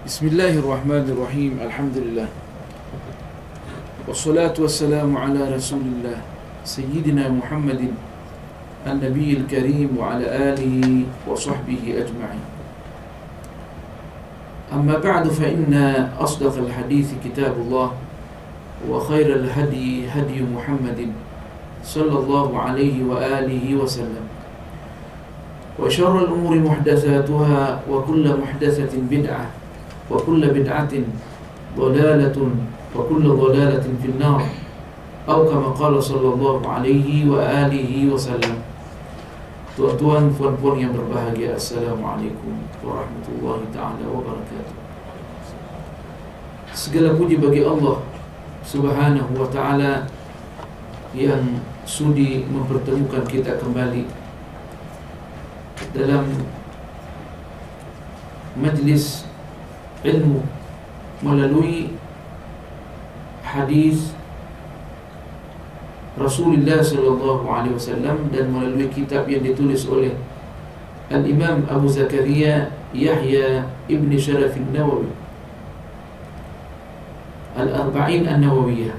Bismillahirrahmanirrahim. Alhamdulillah. Wassalatu wassalamu ala Rasulillah Sayyidina Muhammadin An-Nabiyil Karim wa ala alihi wa sahbihi ajma'in. Amma ba'du fa inna asdaqal hadithi kitabullah wa khairal hadi hadi Muhammadin sallallahu alaihi wa alihi wa sallam. Wa syarrul umuri muhdatsatuha wa kullu muhdatsatin bid'ah wa kullu bid'atin dhalalatun wa kullu dhalalatin fin nar atau kama qala sallallahu alaihi wa alihi wasallam. Tuan-tuan, puan-puan yang berbahagia, assalamualaikum warahmatullahi taala wabarakatuh. Segala puji bagi Allah Subhanahu wa taala yang sudi mempertemukan kita kembali dalam majlis ilmu melalui hadis Rasulullah sallallahu alaihi wasallam dan melalui kitab yang ditulis oleh Al-Imam Abu Zakaria Yahya Ibn Sharaf An-Nawawi, Al-Arba'in An-Nawawiyah.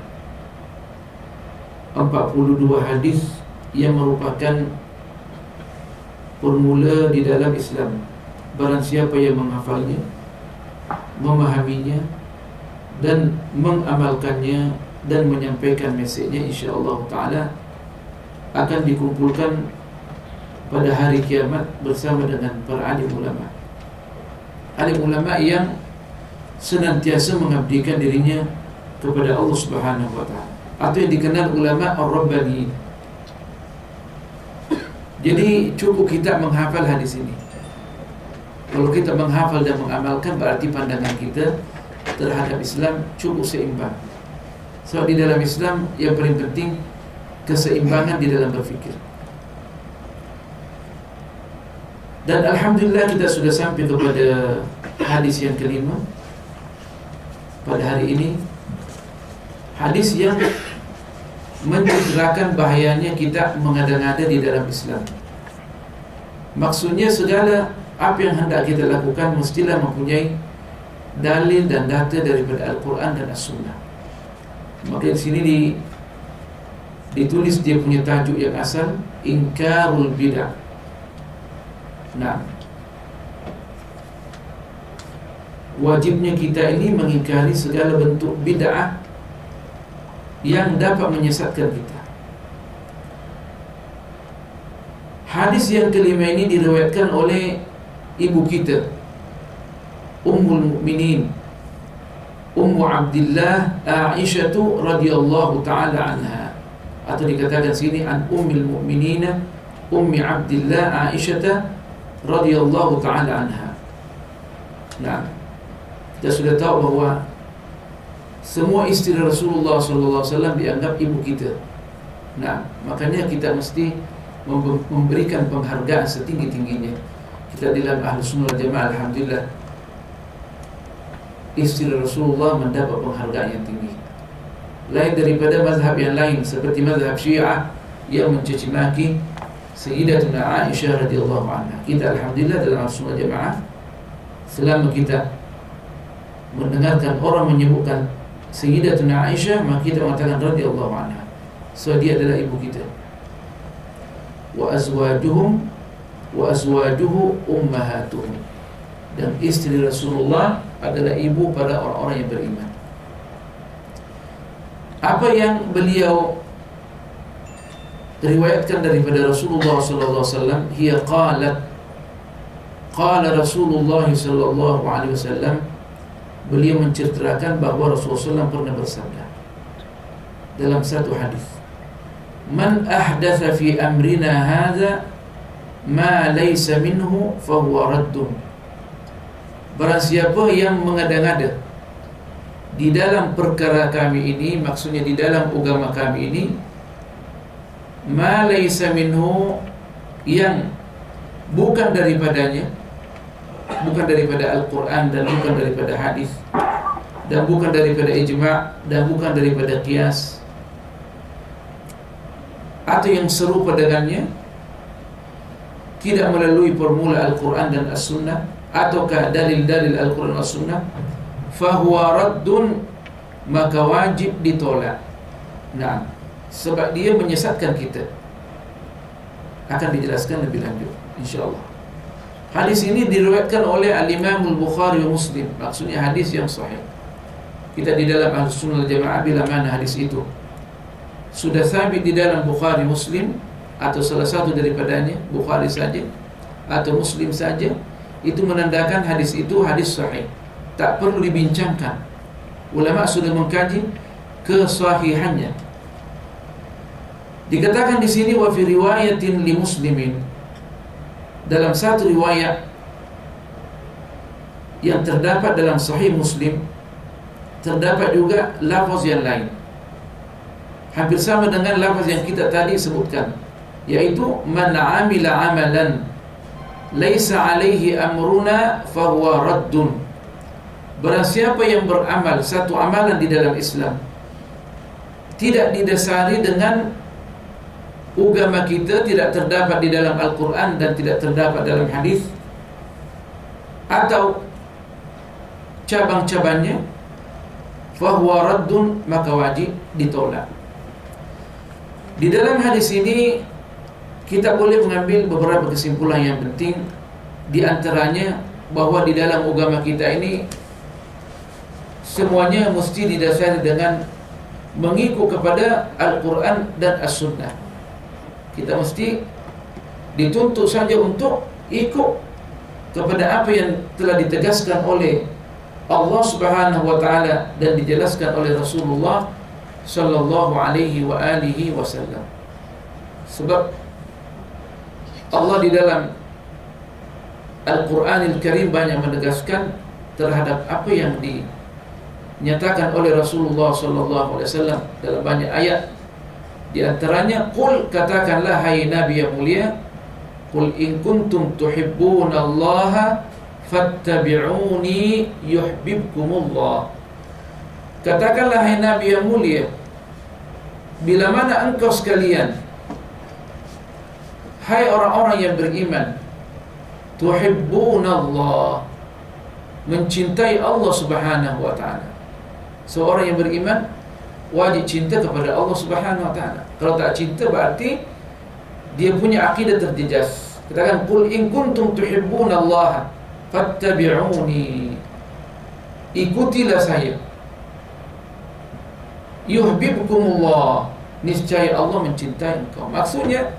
42 hadis yang merupakan formula di dalam Islam. Barang siapa yang menghafalnya, memahaminya dan mengamalkannya dan menyampaikan mesejnya, insya-Allah taala akan dikumpulkan pada hari kiamat bersama dengan para alim ulama. Alim ulama yang senantiasa mengabdikan dirinya kepada Allah Subhanahu wa taala, atau yang dikenal ulama ar-rabbani. Jadi cukup kita menghafal hadis ini. Kalau kita menghafal dan mengamalkan, berarti pandangan kita terhadap Islam cukup seimbang. Sebab di dalam Islam yang paling penting keseimbangan di dalam berfikir. Dan alhamdulillah kita sudah sampai kepada hadis yang kelima pada hari ini. Hadis yang menceritakan bahayanya kita mengada-ngada di dalam Islam. Maksudnya segala apa yang hendak kita lakukan mestilah mempunyai dalil dan data daripada Al-Quran dan As-Sunnah. Maka di sini ditulis dia punya tajuk yang asal, Inkarul Bid'ah. Nah, wajibnya kita ini mengingkari segala bentuk bid'ah yang dapat menyesatkan kita. Hadis yang kelima ini diriwayatkan oleh ibu kita, Ummul Mukminin Ummu Abdillah Aisyah radhiyallahu taala anha, atau dikatakan sini an Ummul Mukminin Ummi Abdillah Aisyah radhiyallahu taala anha. Nah, kita sudah tahu bahawa semua isteri Rasulullah sallallahu alaihi wasallam dianggap ibu kita. Nah, makanya kita mesti memberikan penghargaan setinggi-tingginya. Kita dalam Ahlus Sunnah Jamaah, alhamdulillah, isteri Rasulullah mendapat penghargaan yang tinggi, lain daripada mazhab yang lain seperti mazhab Syiah yang mencaci maki Sayyidatuna Aisyah radhiyallahu anha. Kita alhamdulillah dalam Ahlus Sunnah Jamaah, selama kita mendengarkan orang menyebutkan Sayyidatuna Aisyah, maka kita mengatakan radhiyallahu anha, so dia adalah ibu kita. Wa azwajuhu ummahatuhum, dan istri Rasulullah adalah ibu pada orang-orang yang beriman. Apa yang beliau riwayatkan daripada Rasulullah sallallahu alaihi wasallam, hiya qalat, qala Rasulullah sallallahu alaihi wasallam, beliau menceritakan bahawa Rasulullah SAW pernah bersabda dalam satu hadis, man ahdatha fi amrina hadza ma laysa minhu fahuwa raddun. Barang siapa yang mengada-ngada di dalam perkara kami ini, maksudnya di dalam agama kami ini, ma laysa minhu, yang bukan daripadanya, bukan daripada Al-Quran dan bukan daripada hadis dan bukan daripada ijma' dan bukan daripada qiyas, atau yang serupa dengannya, tidak melalui formula Al-Quran dan As-Sunnah, ataukah dalil-dalil Al-Quran dan Sunnah, fahuwa raddun, maka wajib ditolak. Nah, sebab dia menyesatkan kita. Akan dijelaskan lebih lanjut insya-Allah. Hadis ini diriwayatkan oleh Al-Imam Al-Bukhari wa Muslim. Maksudnya hadis yang sahih. Kita di dalam Ahlussunnah wal Jamaah bila mana hadis itu sudah sabit di dalam Bukhari, Muslim, atau salah satu daripadanya, Bukhari saja atau Muslim saja, itu menandakan hadis itu hadis sahih, tak perlu dibincangkan. Ulama sudah mengkaji kesahihannya. Dikatakan di sini wa fi riwayatin li Muslimin, dalam satu riwayat yang terdapat dalam Sahih Muslim, terdapat juga lafaz yang lain hampir sama dengan lafaz yang kita tadi sebutkan, yaitu man amila amalan laisa alaihi amruna fahuwa raddun. Barang siapa yang beramal satu amalan di dalam Islam tidak didasari dengan agama kita, tidak terdapat di dalam Al-Quran dan tidak terdapat dalam hadis, atau cabang-cabangnya, fahuwa raddun, maka wajib ditolak. Di dalam hadis ini kita boleh mengambil beberapa kesimpulan yang penting. Di antaranya bahwa di dalam agama kita ini semuanya mesti didasari dengan mengikut kepada Al-Quran dan As-Sunnah. Kita mesti dituntut saja untuk ikut kepada apa yang telah ditegaskan oleh Allah Subhanahu wa taala dan dijelaskan oleh Rasulullah sallallahu alaihi wa alihi wasallam. Sebab Allah di dalam Al-Qur'anil Karim banyak menegaskan terhadap apa yang dinyatakan oleh Rasulullah sallallahu alaihi wasallam dalam banyak ayat. Di antaranya, qul, katakanlah hai Nabi yang mulia, qul in kuntum tuhibbunallaha fattabi'uni yuhibbukumullah. Katakanlah hai Nabi yang mulia, bila mana engkau sekalian, hai orang-orang yang beriman, tuhibbunallah, mencintai Allah Subhanahu wa taala. Seorang yang beriman wajib cinta kepada Allah Subhanahu wa taala. Kalau tak cinta berarti dia punya akidah terjejas. Katakan qul in kuntum tuhibbunallaha fattabi'uni. Ikutilah saya. Yuhibbukumullah. Niscaya Allah mencintai engkau. Maksudnya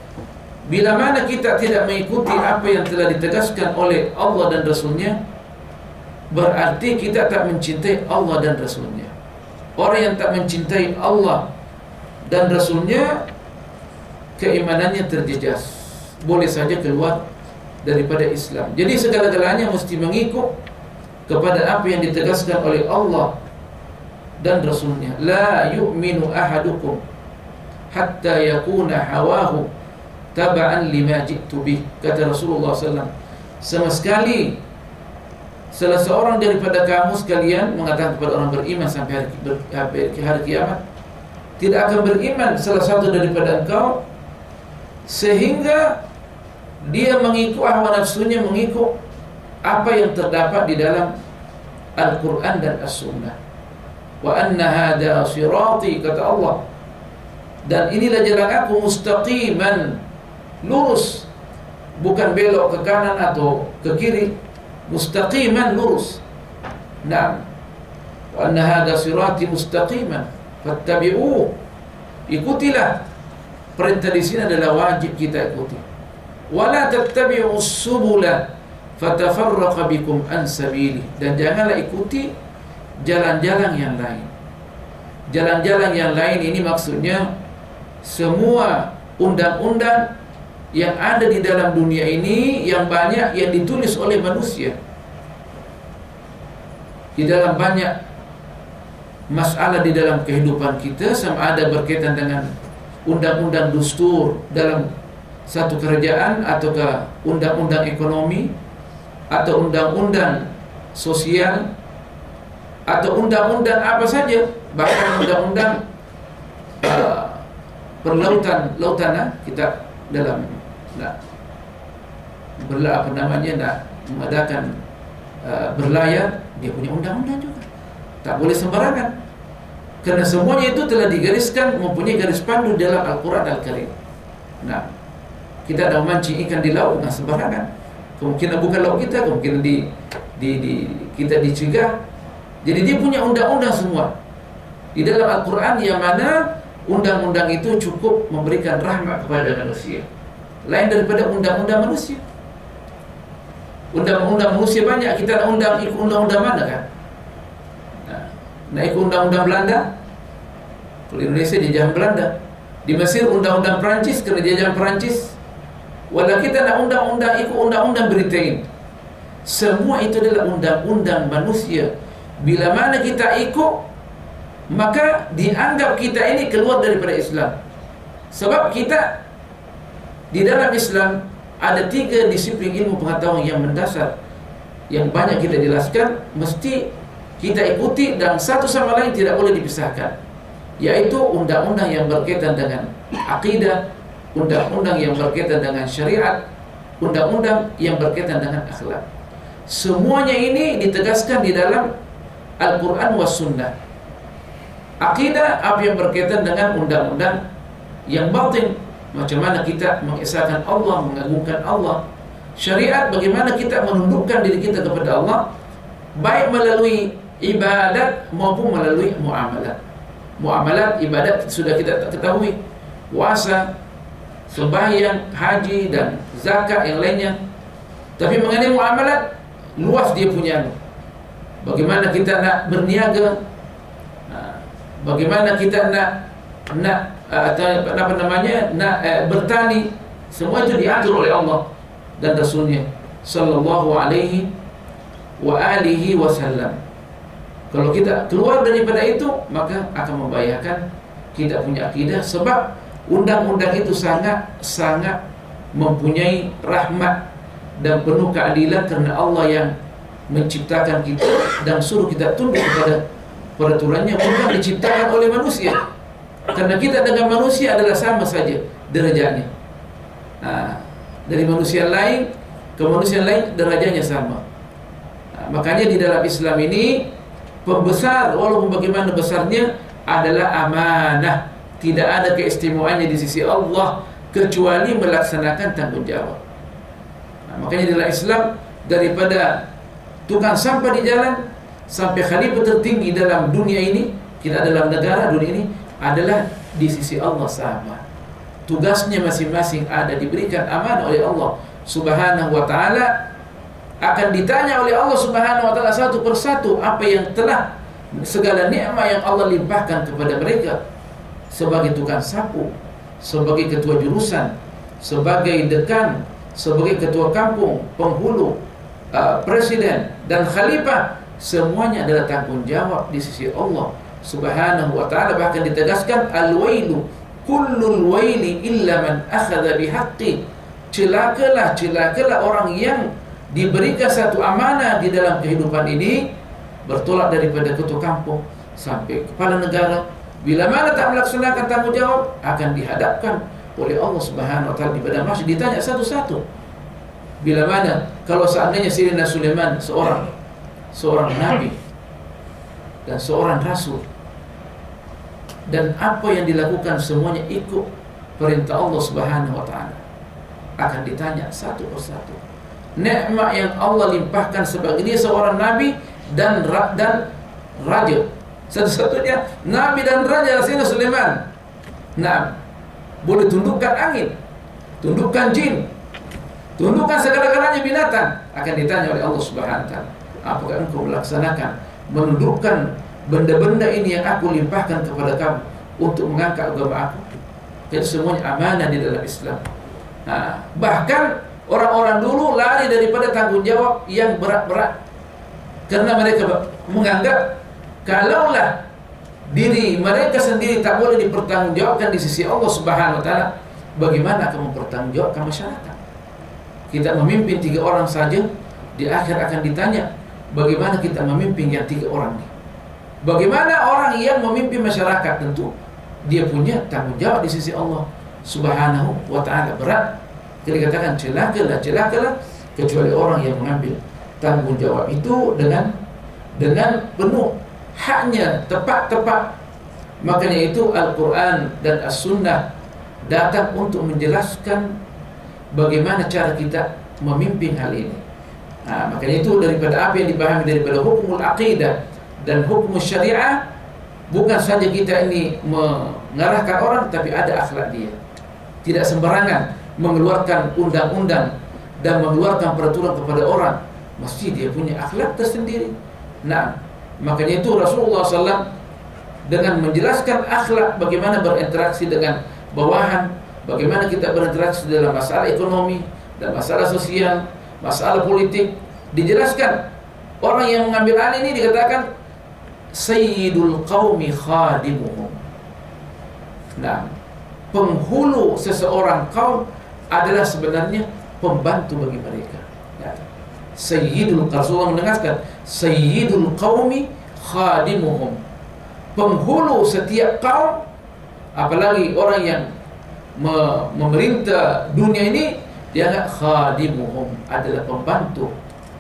bila mana kita tidak mengikuti apa yang telah ditegaskan oleh Allah dan Rasulnya, berarti kita tak mencintai Allah dan Rasulnya. Orang yang tak mencintai Allah dan Rasulnya, keimanannya terjejas, boleh saja keluar daripada Islam. Jadi segala-galanya mesti mengikut kepada apa yang ditegaskan oleh Allah dan Rasulnya. La yu'minu ahadukum hatta yakuna hawahu taba'an lima ji'tu bih, kata Rasulullah SAW. Sama sekali salah seorang daripada kamu sekalian mengatakan kepada orang beriman sampai hari kiamat, tidak akan beriman salah satu daripada engkau sehingga dia mengikut hawa nafsunya, mengikut apa yang terdapat di dalam Al-Quran dan As-Sunnah. Wa anna hadha sirati, kata Allah, dan inilah jalan aku mustaqiman, lurus, bukan belok ke kanan atau ke kiri, mustaqiman, lurus. Naam. Wa anna hadha sirati mustaqiman fattabi'uhu, ikutilah. Perintah di sini adalah wajib kita ikuti. Wala tattabi'us subula fatafarraqa bikum an sabili, dan janganlah ikuti jalan-jalan yang lain. Jalan-jalan yang lain ini maksudnya semua undang-undang yang ada di dalam dunia ini, yang banyak yang ditulis oleh manusia di dalam banyak masalah di dalam kehidupan kita, sama ada berkaitan dengan undang-undang dustur dalam satu kerajaan, ataukah undang-undang ekonomi, atau undang-undang sosial, atau undang-undang apa saja, bahkan undang-undang perlautan kita dalam nak mengadakan berlayar, dia punya undang-undang juga. Tak boleh sembarangan. Karena semuanya itu telah digariskan, mempunyai garis pandu dalam Al-Quran Al-Karim. Nah, kita ada memancing ikan di laut dengan sembarangan. Kemungkinan bukan laut kita, kemungkinan kita dicegah. Jadi dia punya undang-undang semua di dalam Al-Quran, yang mana undang-undang itu cukup memberikan rahmat kepada manusia, lain daripada undang-undang manusia. Undang-undang manusia banyak, kita nak ikut undang-undang mana kan? Nak ikut undang-undang Belanda. Kalau Indonesia jajahan Belanda, di Mesir undang-undang Perancis kena jajahan Perancis. Walau kita nak ikut undang-undang Britain. Semua itu adalah undang-undang manusia. Bila mana kita ikut, maka dianggap kita ini keluar daripada Islam. Sebab kita di dalam Islam ada 3 disiplin ilmu pengetahuan yang mendasar, yang banyak kita jelaskan, mesti kita ikuti dan satu sama lain tidak boleh dipisahkan, yaitu undang-undang yang berkaitan dengan akidah, undang-undang yang berkaitan dengan syariat, undang-undang yang berkaitan dengan akhlak. Semuanya ini ditegaskan di dalam Al-Quran was Sunnah. Akidah, apa yang berkaitan dengan undang-undang yang batin, macam mana kita mengesahkan Allah, mengagungkan Allah. Syariat, bagaimana kita menundukkan diri kita kepada Allah, baik melalui ibadat maupun melalui muamalat. Muamalat, ibadat sudah kita ketahui, puasa, sembahyang, haji dan zakat yang lainnya. Tapi mengenai muamalat, luas dia punya. Bagaimana kita nak berniaga, bagaimana kita nak bertani, semua itu diatur oleh Allah dan Rasulnya sallallahu alaihi wa alihi wasallam. Kalau kita keluar daripada itu, maka akan membahayakan kita punya akidah. Sebab undang-undang itu sangat mempunyai rahmat dan penuh keadilan, kerana Allah yang menciptakan kita dan suruh kita tunduk kepada peraturannya, bukan diciptakan oleh manusia. Karena kita dengan manusia adalah sama saja derajatnya. Dari manusia lain ke manusia lain derajatnya sama. Makanya di dalam Islam ini, pembesar walaupun bagaimana besarnya adalah amanah. Tidak ada keistimewaannya di sisi Allah kecuali melaksanakan tanggungjawab. Makanya di dalam Islam, daripada tukang sampah di jalan sampai khalifah tertinggi dalam dunia ini, kita dalam negara dunia ini, adalah di sisi Allah sama. Tugasnya masing-masing ada, diberikan amanah oleh Allah Subhanahu wa ta'ala. Akan ditanya oleh Allah Subhanahu wa ta'ala satu persatu apa yang telah, segala nikmat yang Allah limpahkan kepada mereka, sebagai tukang sapu, sebagai ketua jurusan, sebagai dekan, sebagai ketua kampung, penghulu, presiden dan khalifah. Semuanya adalah tanggungjawab di sisi Allah Subhanahu wa ta'ala. Bahkan ditegaskan, al-wailu kullul waili illa man akhadha bihaqqi. Celakalah orang yang diberikan satu amanah di dalam kehidupan ini, bertolak daripada ketua kampung sampai kepala negara. Bila mana tak melaksanakan tanggungjawab, akan dihadapkan oleh Allah Subhanahu wa ta'ala di padang mahsyar, ditanya satu-satu. Bila mana, kalau seandainya Sayyidina Sulaiman seorang nabi dan seorang rasul, dan apa yang dilakukan semuanya ikut perintah Allah Subhanahu wa ta'ala, akan ditanya satu persatu. Nikmat yang Allah limpahkan sebagai dia seorang nabi dan raja, satu-satunya nabi dan raja Sayyidina Sulaiman. Nah, boleh tundukkan angin, tundukkan jin, tundukkan segala-galanya binatang. Akan ditanya oleh Allah Subhanahu wa ta'ala, apakah engkau melaksanakan, menundukkan benda-benda ini yang aku limpahkan kepada kamu untuk mengangkat agama aku? Jadi semuanya amanah di dalam Islam. Bahkan orang-orang dulu lari daripada tanggungjawab yang berat-berat, karena mereka menganggap kalaulah diri mereka sendiri tak boleh dipertanggungjawabkan di sisi Allah Subhanahu wa ta'ala, bagaimana akan mempertanggungjawabkan masyarakat? Kita memimpin 3 orang saja, di akhir akan ditanya bagaimana kita memimpin yang 3 orang ini. Bagaimana orang yang memimpin masyarakat? Tentu dia punya tanggung jawab di sisi Allah Subhanahu wa ta'ala. Berat. Kita dikatakan celakalah kecuali orang yang mengambil tanggungjawab itu dengan penuh haknya, tepat. Makanya itu Al-Quran dan As-Sunnah datang untuk menjelaskan bagaimana cara kita memimpin hal ini. Makanya itu daripada apa yang dipahami daripada hukumul aqidah dan hukum syariah, bukan saja kita ini mengarahkan orang, tapi ada akhlak dia. Tidak sembarangan mengeluarkan undang-undang dan mengeluarkan peraturan kepada orang, mesti dia punya akhlak tersendiri. Makanya itu Rasulullah SAW dengan menjelaskan akhlak, bagaimana berinteraksi dengan bawahan, bagaimana kita berinteraksi dalam masalah ekonomi dan masalah sosial, masalah politik, dijelaskan. Orang yang mengambil alih ini dikatakan sayyidul qaumi khadimuhum. Penghulu seseorang kaum adalah sebenarnya pembantu bagi mereka. Rasulullah menegaskan sayyidul qaumi khadimuhum. Penghulu setiap kaum, apalagi orang yang memerintah dunia ini, dianggap khadimuhum, adalah pembantu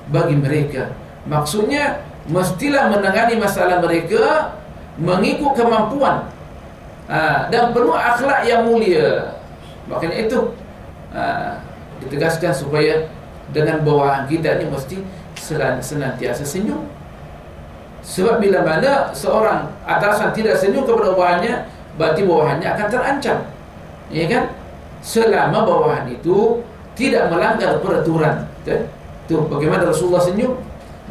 bagi mereka. Maksudnya mestilah menangani masalah mereka mengikut kemampuan dan penuh akhlak yang mulia. Makanya itu ditegaskan supaya dengan bawahan kita ini mesti senantiasa senyum. Sebab bila mana seorang atasan tidak senyum kepada bawahannya, berarti bawahannya akan terancam, ya kan? Selama bawahan itu tidak melanggar peraturan. Tuh bagaimana Rasulullah senyum,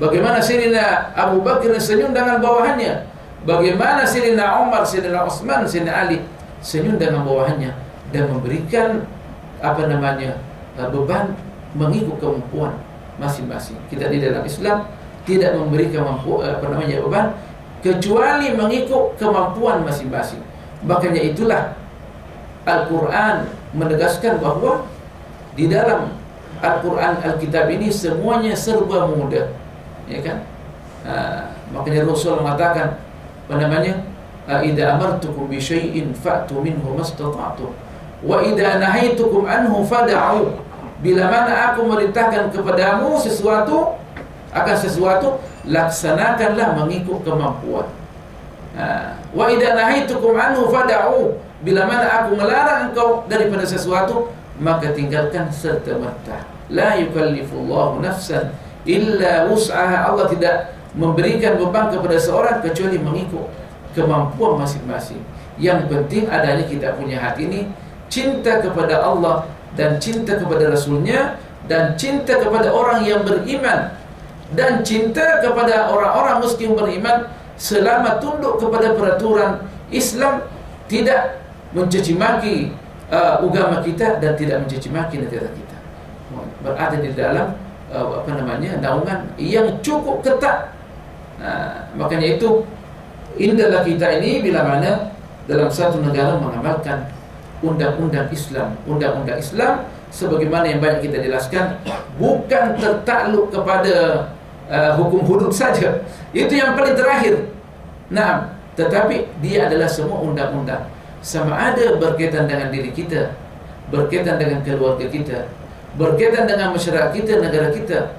bagaimana Sayyidina Abu Bakar senyum dengan bawahannya, bagaimana Sayyidina Umar, Sayyidina Utsman, Sayyidina Ali senyum dengan bawahannya dan memberikan beban mengikut kemampuan masing-masing. Kita di dalam Islam tidak memberikan beban kecuali mengikut kemampuan masing-masing. Makanya itulah Al-Quran menegaskan bahwa di dalam Al-Quran, Alkitab ini semuanya serba mudah, ya kan? Makanya Rasul mengatakan idza amartukum bi syai'in fa'tu minhu mastata'tum wa idza nahaitukum anhu fad'u. Bila mana aku merintahkan kepadamu sesuatu, laksanakanlah mengikut kemampuan. Wa idza nahaitukum anhu fad'u. Bila mana aku melarang engkau daripada sesuatu, maka tinggalkan serta-merta. La yukallifullahu nafsan illa wus'aha. Allah tidak memberikan beban kepada seorang kecuali mengikut kemampuan masing-masing. Yang penting adanya kita punya hati ini cinta kepada Allah dan cinta kepada Rasulnya, dan cinta kepada orang yang beriman, dan cinta kepada orang-orang muslim beriman selama tunduk kepada peraturan Islam, tidak mencaci maki agama kita dan tidak mencaci maki negara kita. Berada di dalam naungan yang cukup ketat. Makanya itu indahlah kita ini bila mana dalam satu negara mengamalkan undang-undang Islam. Undang-undang Islam sebagaimana yang banyak kita jelaskan bukan tertakluk kepada hukum hudud saja. Itu yang paling terakhir. Tetapi dia adalah semua undang-undang. Sama ada berkaitan dengan diri kita, berkaitan dengan keluarga kita, berkaitan dengan masyarakat kita, negara kita.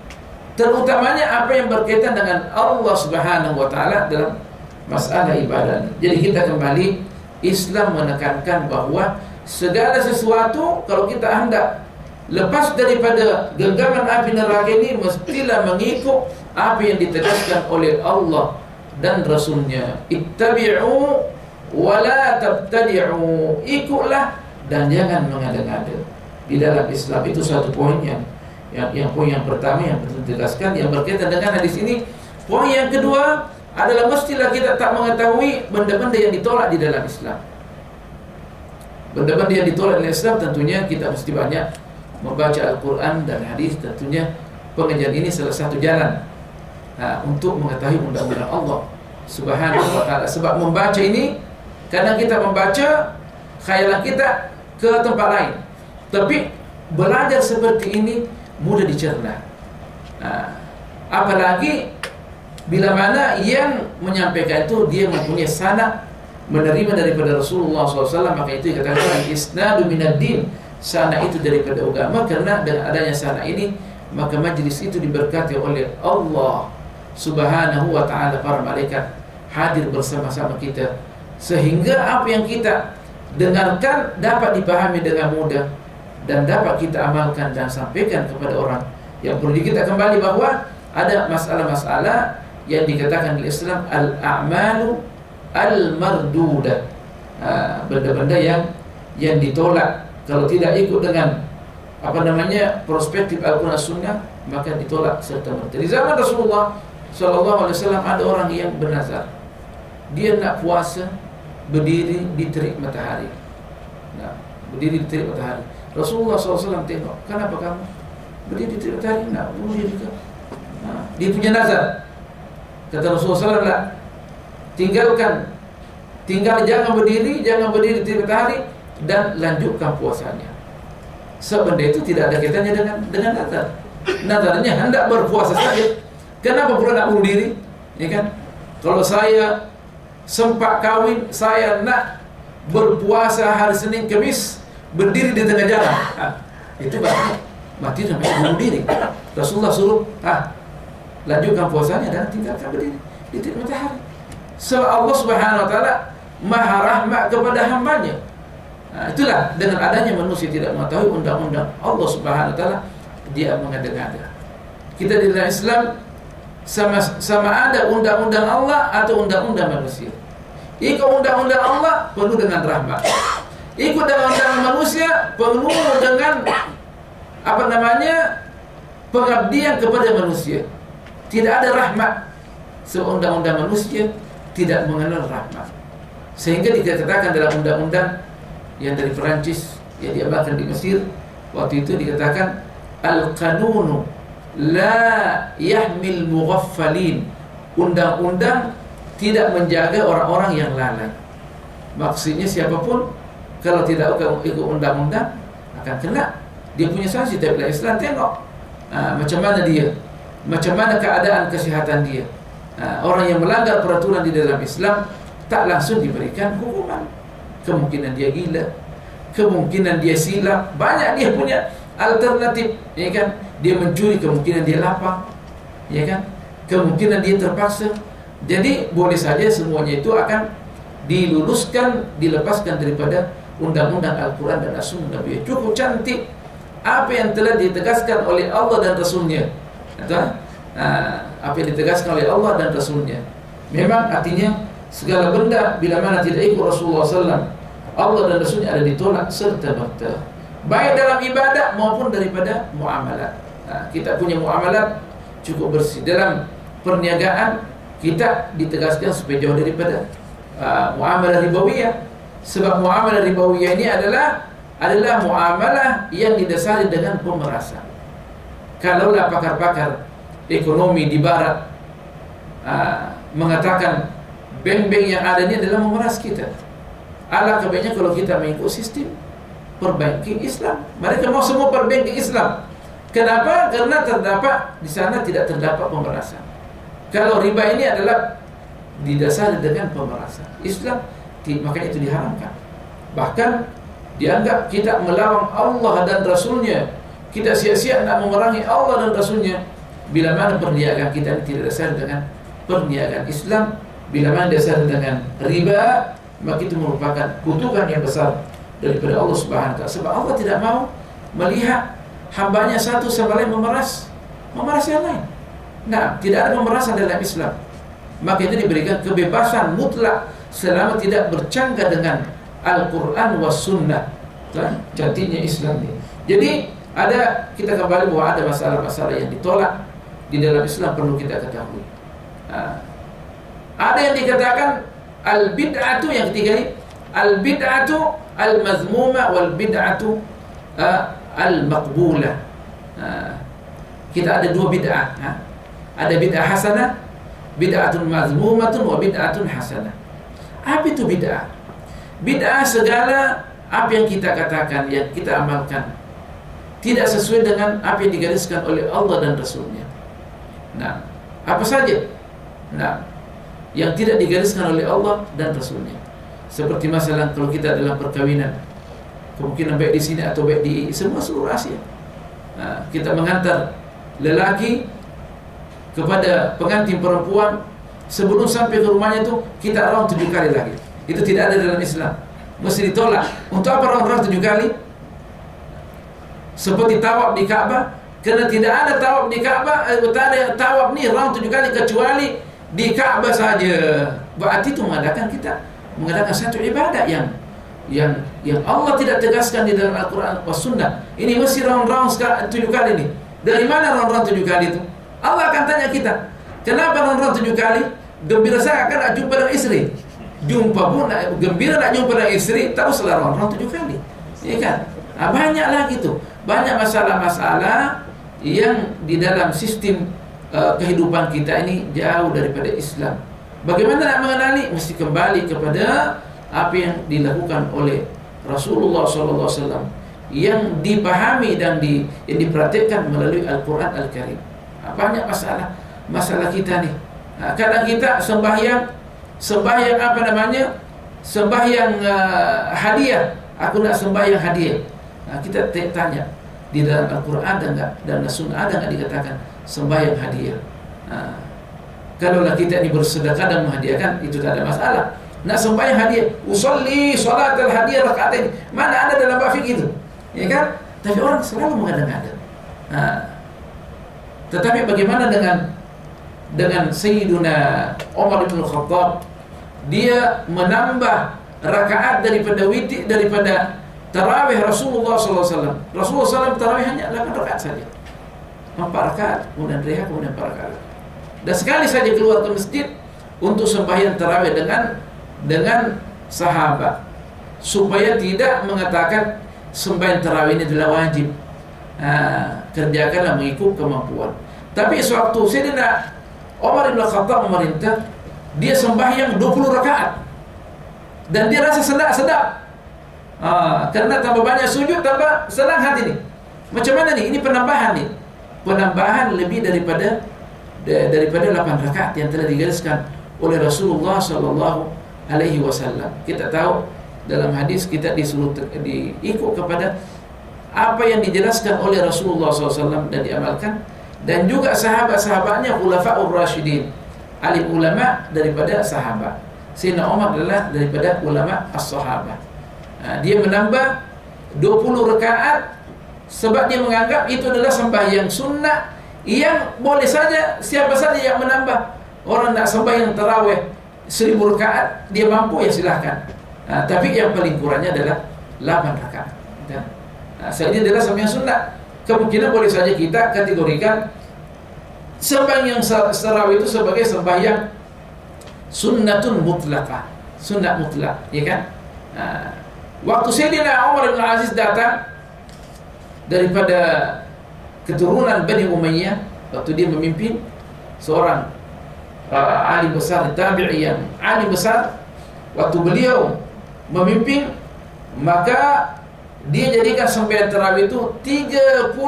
Terutamanya apa yang berkaitan dengan Allah Subhanahu wa taala dalam masalah ibadah. Jadi kita kembali, Islam menekankan bahwa segala sesuatu kalau kita hendak lepas daripada genggaman api neraka ini, mestilah mengikut apa yang ditegaskan oleh Allah dan Rasulnya. Ittabi'u wa la tabtadi'u. Ikutlah dan jangan mengada-ngada. Di dalam Islam itu satu poin yang poin yang pertama yang perlu ditegaskan yang berkaitan dengan hadis ini. Poin yang kedua adalah mestilah kita tak mengetahui benda-benda yang ditolak di dalam Islam. Benda-benda yang ditolak dalam Islam tentunya kita mesti banyak membaca Al-Quran dan hadis. Tentunya pengajian ini salah satu jalan untuk mengetahui undang-undang Allah Subhanahu wa ta'ala. Sebab membaca ini, kadang kita membaca, khayalan kita ke tempat lain. Tapi belajar seperti ini mudah dicerna. Apalagi bila mana yang menyampaikan itu dia mempunyai sanad menerima daripada Rasulullah SAW, maka itu dikatakan isnadu minad din. Sanad itu daripada agama, karena dengan adanya sanad ini maka majlis itu diberkati oleh Allah Subhanahu wa ta'ala. Para malaikat hadir bersama-sama kita, sehingga apa yang kita dengarkan dapat dipahami dengan mudah dan dapat kita amalkan dan sampaikan kepada orang. Yang perlu kita kembali bahwa ada masalah-masalah yang dikatakan di Islam al-a'malu al-mardudah, benda-benda yang ditolak kalau tidak ikut dengan perspektif Al-Quran Sunnah, maka ditolak serta merta. Di zaman Rasulullah SAW ada orang yang bernazar, dia nak puasa berdiri di terik matahari. Nah, berdiri di terik matahari. Rasulullah SAW tengok, kenapa kamu berdiri di terik matahari? Nak bunuh diri ke? Nah, dia punya nazar. Kata Rasulullah SAW, tinggal jangan berdiri di terik matahari dan lanjutkan puasanya. Sebab benda itu tidak ada kaitannya dengan nazar. Nazarnya hendak berpuasa saja. Kenapa pula nak bunuh diri? Ya kan? Kalau saya sempat kawin, saya nak berpuasa hari Senin Kamis, berdiri di tengah jalan, itu mati namanya bunuh diri. Rasulullah suruh lanjutkan puasanya dan tinggalkan berdiri di terik matahari. Sebab Allah Subhanahu wa ta'ala Maha Rahmat kepada hambanya. Itulah, dengan adanya manusia tidak mengetahui undang-undang Allah Subhanahu wa ta'ala, dia mengada-ngada. Kita di dalam Islam sama ada undang-undang Allah atau undang-undang manusia. Ikut undang-undang Allah penuh dengan rahmat. Ikut dengan undang manusia penuh dengan pengabdian kepada manusia. Tidak ada rahmat. Sebab undang-undang manusia tidak mengenal rahmat. Sehingga dikatakan dalam undang-undang yang dari Perancis yang diamalkan di Mesir, waktu itu dikatakan al-qanunu la yahmil mughaffalin. Undang-undang tidak menjaga orang-orang yang lalai. Maksudnya siapapun kalau tidak ikut undang-undang akan kena. Dia punya sanksi. Tapi Islam tengok macam mana dia, macam mana keadaan kesihatan dia. Orang yang melanggar peraturan di dalam Islam tak langsung diberikan hukuman. Kemungkinan dia gila, kemungkinan dia silap, banyak dia punya alternatif, ya kan? Dia mencuri, kemungkinan dia lapar, ya kan? Kemungkinan dia terpaksa. Jadi boleh saja semuanya itu akan diluluskan, dilepaskan daripada undang-undang Al-Quran dan As-Sunnah Nabi. Cukup cantik apa yang telah ditegaskan oleh Allah dan Rasulnya. Apa yang ditegaskan oleh Allah dan Rasulnya. Memang artinya segala benda bila mana tidak ikut Rasulullah SAW, Allah dan Rasulnya ada ditolak serta merta, baik dalam ibadah maupun daripada muamalat. Kita punya muamalat cukup bersih. Dalam perniagaan kita ditegaskan supaya jauh daripada muamalah ribawiyah. Sebab muamalah ribawiyah ini adalah muamalah yang didasari dengan pemerasan. Kalaulah pakar-pakar ekonomi di barat mengatakan bank-bank yang ada ini adalah memeras kita, alangkah baiknya kalau kita mengikut sistem perbankan Islam. Mereka mau semua perbankan Islam. Kenapa? Karena terdapat di sana tidak terdapat pemerasan. Kalau riba ini adalah didasari dengan pemerasan. Islam makanya itu diharamkan. Bahkan dianggap kita melawan Allah dan Rasulnya. Kita sia-sia nak memerangi Allah dan Rasulnya bila mana perniagaan kita ini tidak dasar dengan perniagaan Islam. Bila mana dasar dengan riba, maka itu merupakan kutukan yang besar daripada Allah Subhanahu wa ta'ala. Sebab Allah tidak mau melihat hambanya satu sama lain memeras yang lain. Nah, tidak ada pemerasan dalam Islam. Maka itu diberikan kebebasan mutlak selama tidak bercanggah dengan Al-Quran was Sunnah. Cantiknya Islam ini. Jadi kita kembali bahwa ada masalah-masalah yang ditolak di dalam Islam perlu kita ketahui. Ada yang dikatakan al-bid'atu, yang ketiga ini al-bid'atu al-mazmuma wal bid'atu al-maqbulah. Kita ada dua bid'ah. Ada bid'ah hasanah, bid'atun mazmumatun wa bid'atun hasanah. Apa itu bid'ah? Bid'ah segala apa yang kita katakan, yang kita amalkan tidak sesuai dengan apa yang digariskan oleh Allah dan Rasulnya. Nah, apa saja? Nah, yang tidak digariskan oleh Allah dan Rasulnya. Seperti masalah kalau kita dalam perkawinan, kemungkinan baik di sini atau baik di seluruh Asia, kita mengantar lelaki kepada pengantin perempuan sebelum sampai ke rumahnya itu kita round 7 kali lagi. Itu tidak ada dalam Islam, mesti ditolak. Untuk apa round 7 kali? Seperti tawaf di Ka'bah, karena tidak ada tawaf di Ka'bah, tidak ada tawaf nih round 7 kali kecuali di Ka'bah saja. Berarti itu mengadakan satu ibadah yang Allah tidak tegaskan di dalam Al-Quran was Sunnah. Ini mesti round 7 kali nih. Dari mana round 7 kali itu? Allah akan tanya kita, kenapa round 7 kali? Gembira saya akan nak jumpa dengan istri. Jumpa pun gembira nak jumpa dengan istri, teruslah round 7 kali. Ya kan? Banyaklah gitu. Banyak masalah-masalah yang di dalam sistem kehidupan kita ini jauh daripada Islam. Bagaimana nak mengenali? Mesti kembali kepada apa yang dilakukan oleh Rasulullah SAW, yang dipahami dan yang diperhatikan melalui Al-Quran Al-Karim. Banyak masalah kita nih. Kadang kita sembahyang apa namanya? Sembahyang hadiah. Aku nak sembahyang hadiah. Kita tanya, di dalam Al-Quran ada enggak, dalam Sunnah ada enggak dikatakan sembahyang hadiah? Kalaulah kita ini bersedekah dan menghadiahkan, itu tak ada masalah. Nak sembahyang hadiah, usolli sholatal hadiah rakaatain, mana ada dalam bab fikih itu? Ya kan? Tapi orang selalu mengada-ngada. Tetapi bagaimana dengan Sayyiduna Umar bin Khattab? Dia menambah rakaat daripada tarawih Rasulullah SAW. Rasulullah SAW tarawih hanya 8 rakaat saja, 4 rakaat, kemudian rehat, kemudian 4 rakaat. Dan sekali saja keluar ke masjid untuk sembahyang tarawih dengan sahabat, supaya tidak mengatakan sembahyang tarawih ini adalah wajib. Kerjakanlah mengikut kemampuan. Tapi sewaktu Sayyidina Umar bin Khattab memerintah, dia sembahyang 20 rakaat dan dia rasa sedap. Karena tambah banyak sujud, tambah senang hati nih. Macam mana nih? Ini penambahan nih. Penambahan lebih daripada 8 rakaat yang telah digariskan oleh Rasulullah SAW. Kita tahu dalam hadis kita disuruh diikut kepada apa yang dijelaskan oleh Rasulullah SAW dan diamalkan, dan juga sahabat-sahabatnya khulafaur rasyidin, alim ulama daripada sahabat. Sayyidina Umar adalah daripada ulama as-sahabah. Dia menambah 20 rakaat sebab dia menganggap itu adalah sembahyang sunnah yang boleh saja siapa saja yang menambah. Orang nak sembahyang tarawih 1000 rakaat, dia mampu, ya silahkan. Tapi yang paling kurangnya adalah 8 rakaat. Ini adalah sembahyang sunnah. Kemungkinan boleh saja kita kategorikan sembahyang tarawih itu sebagai sembahyang sunnatun mutlaqah, sunnah mutlak, ya kan? Waktu Sayyidina Umar bin Aziz datang daripada keturunan Bani Umayyah, waktu dia memimpin seorang alim besar, tabi'i yang alim besar, waktu beliau memimpin, maka dia jadikan sembahyang tarawih itu 36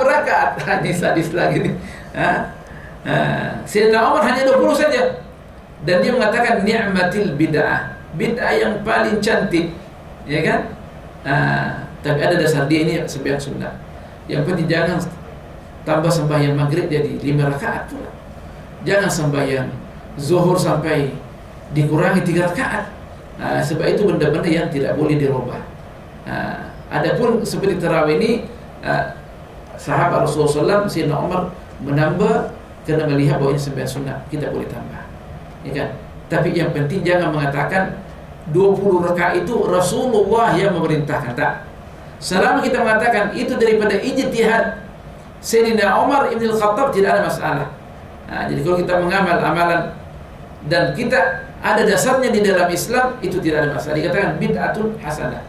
rakaat. Ini sadis lagi nih. Sayyidina Umar hanya 20 saja, dan dia mengatakan ni'matil bid'ah, bid'ah yang paling cantik, ya kan? Tapi ada dasar dia ini sembahyang sunnah. Yang penting jangan tambah sembahyang maghrib jadi 5 rakaat pula. Jangan sembahyang zuhur sampai dikurangi 3 rakaat. Sebab itu benda-benda yang tidak boleh dirubah. Adapun seperti tarawih ini, sahabat Rasulullah SAW, Sayyidina Umar menambah kerana melihat bahawa ini sembahyang sunnah, kita boleh tambah, ya kan? Tapi yang penting jangan mengatakan 20 rakaat itu Rasulullah yang memerintahkan, tak. Selama kita mengatakan itu daripada ijtihad Sayyidina Umar ibn Khattab, tidak ada masalah. Jadi kalau kita mengamal amalan dan kita ada dasarnya di dalam Islam, itu tidak ada masalah. Dikatakan bid'atun hasanah.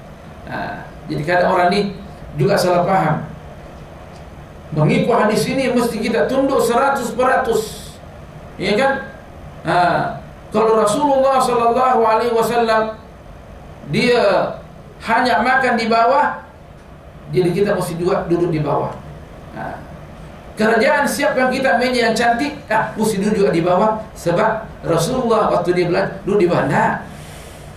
Jadi kadang orang ini juga salah paham. Mengikut hadis ini mesti kita tunduk 100%, ya kan? Kalau Rasulullah SAW dia hanya makan di bawah, jadi kita mesti juga duduk di bawah. Kerajaan siapkan kita meja yang cantik, mesti duduk juga di bawah, sebab Rasulullah waktu dia bilang duduk di bawah. Nah,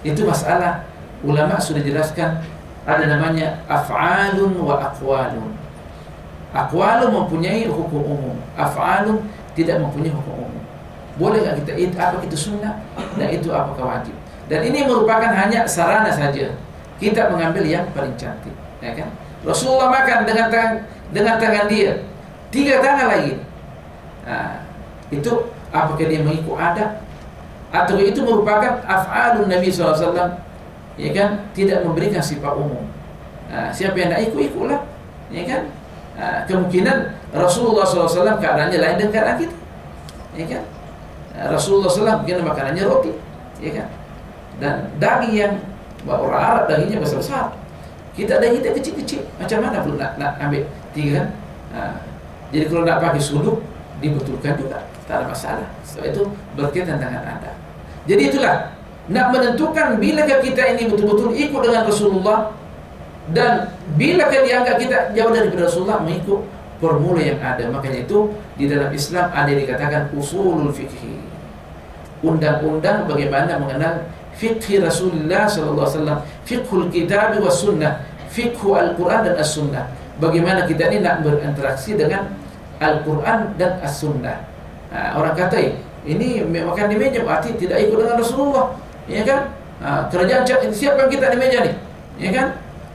itu masalah. Ulama sudah jelaskan, ada namanya af'alun wa aqwalun. Aqwalu mempunyai hukum umum, af'alu tidak mempunyai hukum umum. Boleh nggak kita itu apa itu sunnah dan itu apakah wajib? Dan ini merupakan hanya sarana saja. Kita mengambil yang paling cantik, ya kan? Rasulullah makan dengan tangan dia, 3 tangan lagi. Nah, itu apakah dia mengikut adat atau itu merupakan af'alun Nabi SAW, ya kan? Tidak memberikan sifat umum. Nah, siapa yang tidak ikut-ikutlah, ya kan? Nah, kemungkinan Rasulullah SAW keadaannya lain dengan keadaan kita, ya kan? Rasulullah SAW mungkin makanannya roti, ya kan? Dan daging yang orang Arab dagingnya besar-besar, kita daging kita kecil-kecil, macam mana perlu nak ambil 3 kan? Nah, jadi kalau nak pakai suluk dibetulkan juga, tak ada masalah. Sebab itu berkaitan dengan adat. Jadi itulah nak menentukan bilakah kita ini betul-betul ikut dengan Rasulullah dan bilakah dianggap kita jauh daripada Rasulullah, mengikut formula yang ada. Makanya itu di dalam Islam ada yang dikatakan usulul fikhi, undang-undang bagaimana mengenal fikhi Rasulullah sallallahu alaihi wasallam, fiqhul kitab was sunnah, fiqhu Al-Quran dan As-Sunnah. Bagaimana kita ini nak berinteraksi dengan Al-Quran dan As-Sunnah. Nah, orang kata ini makan di meja berarti tidak ikut dengan Rasulullah, ya kan? Kerajaan siapkan kita di meja ni, ya kan?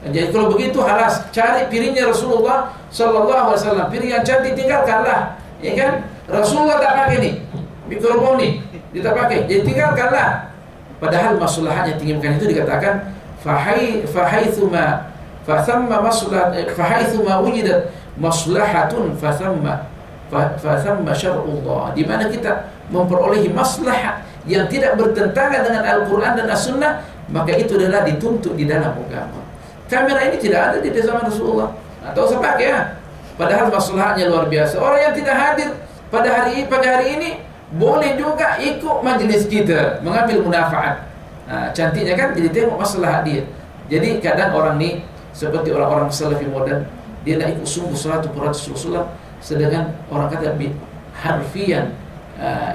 Jadi kalau begitu halas, cari piringnya Rasulullah sallallahu alaihi wasallam, piring yang cantik tinggalkanlah, ya kan? Rasulullah tak pakai ni mikrofon ni, dia tak pakai, jadi tinggalkanlah. Padahal maslahatnya tinggi. Bukan itu dikatakan fahaitsuma fathamma maslahat, fahaitsuma wujidat maslahatun fathamma syar'ullah. Di mana kita memperolehi maslahat yang tidak bertentangan dengan Al-Quran dan As-Sunnah, maka itu adalah dituntut di dalam agama. Kamera ini tidak ada di zaman Rasulullah, atau usah pakai ya. Padahal maslahatnya luar biasa. Orang yang tidak hadir pada pada hari ini boleh juga ikut majlis kita, mengambil munafaat. Cantiknya kan, jadi tengok masalah dia. Jadi kadang orang ni seperti orang-orang salafi modern, dia nak ikut sungguh 100% Rasulullah, sedangkan orang kata harfian,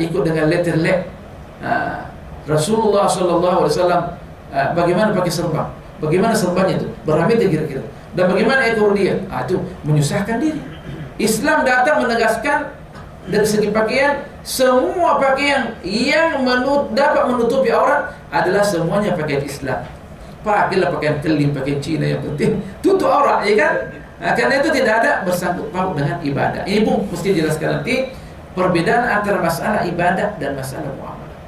ikut dengan letter. Rasulullah sallallahu alaihi wasallam bagaimana pakai serban? Bagaimana serbannya itu? Berapa meter kira-kira? Dan bagaimana ekor dia? Itu menyusahkan diri. Islam datang menegaskan dari segi pakaian, semua pakaian yang dapat menutupi aurat adalah semuanya pakaian Islam. Pakailah pakaian kelim, pakaian Cina, yang penting tutup aurat, ya kan? Karena itu tidak ada bersangkut paut dengan ibadah. Ini pun mesti jelaskan nanti perbedaan antara masalah ibadah dan masalah muamalah.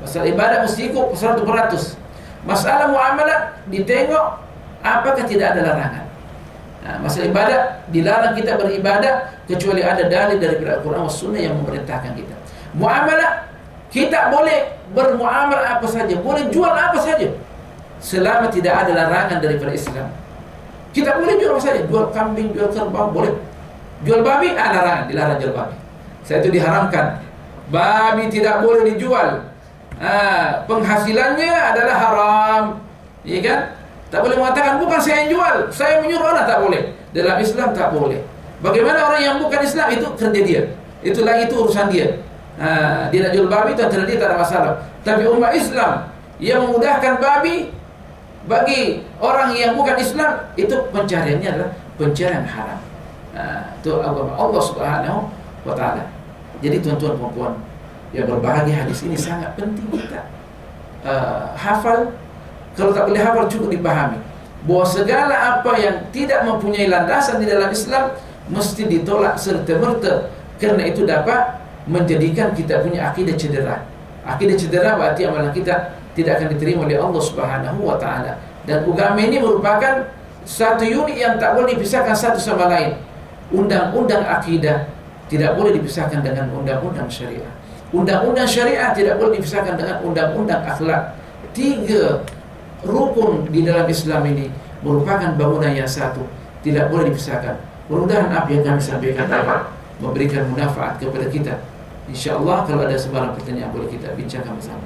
Masalah ibadah mesti ikut 100%. Masalah muamalah ditengok apakah tidak ada larangan. Masalah ibadah, dilarang kita beribadah kecuali ada dalil daripada Al-Quran dan Sunnah yang memerintahkan kita. Muamalah, kita boleh bermuamalah apa saja, boleh jual apa saja, selama tidak ada larangan daripada Islam. Kita boleh jual apa saja, jual kambing, jual kerbau, boleh. Jual babi, larangan, dilarang jual babi. Saya itu diharamkan. Babi tidak boleh dijual. Penghasilannya adalah haram, ya kan? Tak boleh mengatakan bukan saya yang jual, saya menyuruh orang, tak boleh. Dalam Islam tak boleh. Bagaimana orang yang bukan Islam itu kerja dia, itulah itu urusan dia. Dia nak jual babi itu antara dia, tak ada masalah. Tapi umat Islam yang memudahkan babi bagi orang yang bukan Islam, itu pencariannya adalah pencarian haram. Itu agama Allah Subhanahu wa taala. Jadi tuan-tuan dan puan yang berbahagia, hadis ini sangat penting kita hafal. Kalau tak boleh hafal, cukup dipahami bahwa segala apa yang tidak mempunyai landasan di dalam Islam mesti ditolak serta-merta, kerana itu dapat menjadikan kita punya akidah cedera. Akidah cedera berarti amalan kita tidak akan diterima oleh Allah Subhanahu wa taala. Dan agama ini merupakan satu unit yang tak boleh dipisahkan satu sama lain. Undang-undang akidah tidak boleh dipisahkan dengan undang-undang syariah. Undang-undang syariah tidak boleh dipisahkan dengan undang-undang akhlak. 3 rukun di dalam Islam ini merupakan bangunan yang satu, tidak boleh dipisahkan. Mudah-mudahan apa yang kami sampaikan dapat memberikan manfaat kepada kita. InsyaAllah kalau ada sebarang pertanyaan boleh kita bincangkan bersama.